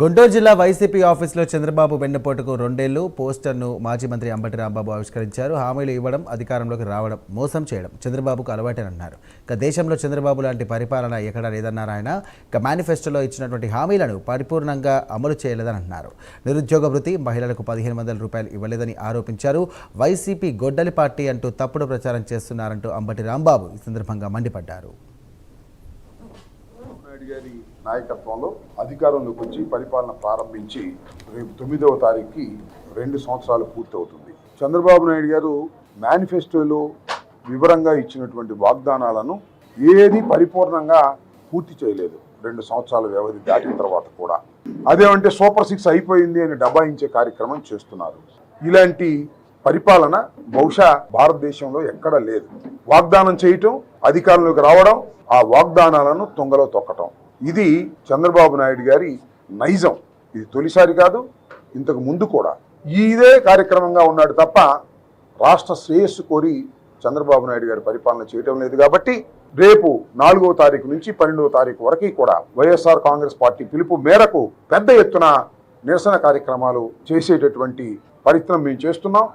గుంటూరు జిల్లా వైసీపీ ఆఫీసులో చంద్రబాబు వెన్నుపోటుకు 2 ఏళ్లు పోస్టర్ను మాజీ మంత్రి అంబటి రాంబాబు ఆవిష్కరించారు. హామీలు ఇవ్వడం, అధికారంలోకి రావడం, మోసం చేయడం చంద్రబాబుకు అలవాటేనన్నారు. ఇక దేశంలో చంద్రబాబు లాంటి పరిపాలన ఎక్కడా లేదన్నారు ఆయన. ఇక మేనిఫెస్టోలో ఇచ్చినటువంటి హామీలను పరిపూర్ణంగా అమలు చేయలేదని అన్నారు. నిరుద్యోగ వృత్తి, మహిళలకు 1500 రూపాయలు ఇవ్వలేదని ఆరోపించారు. వైసీపీ గొడ్డలి పార్టీ అంటూ తప్పుడు ప్రచారం చేస్తున్నారంటూ అంబటి రాంబాబు ఈ సందర్భంగా మండిపడ్డారు. గారి నాయకత్వంలో అధికారంలోకి వచ్చి పరిపాలన ప్రారంభించి రేపు 9వ తారీఖుకి 2 సంవత్సరాలు పూర్తవుతుంది. చంద్రబాబు నాయుడు గారు మేనిఫెస్టోలో వివరంగా ఇచ్చినటువంటి వాగ్దానాలను ఏది పరిపూర్ణంగా పూర్తి చేయలేదు. 2 సంవత్సరాల వ్యవధి దాటిన తర్వాత కూడా అదేమంటే సూపర్ 6 అయిపోయింది అని డబాయించే కార్యక్రమం చేస్తున్నారు. ఇలాంటి పరిపాలన బహుశా భారతదేశంలో ఎక్కడా లేదు. వాగ్దానం చేయటం, అధికారంలోకి రావడం, ఆ వాగ్దానాలను తుంగలో తొక్కటం, ఇది చంద్రబాబు నాయుడు గారి నైజం. ఇది తొలిసారి కాదు, ఇంతకు ముందు కూడా ఇదే కార్యక్రమంగా ఉన్నాడు తప్ప రాష్ట్ర శ్రేయస్సు కోరి చంద్రబాబు నాయుడు గారి పరిపాలన చేయటం లేదు. కాబట్టి రేపు 4వ తారీఖు నుంచి 12వ తారీఖు వరకు కూడా వైఎస్ఆర్ కాంగ్రెస్ పార్టీ పిలుపు మేరకు పెద్ద ఎత్తున నిరసన కార్యక్రమాలు చేసేటటువంటి ప్రయత్నం మేము చేస్తున్నాం.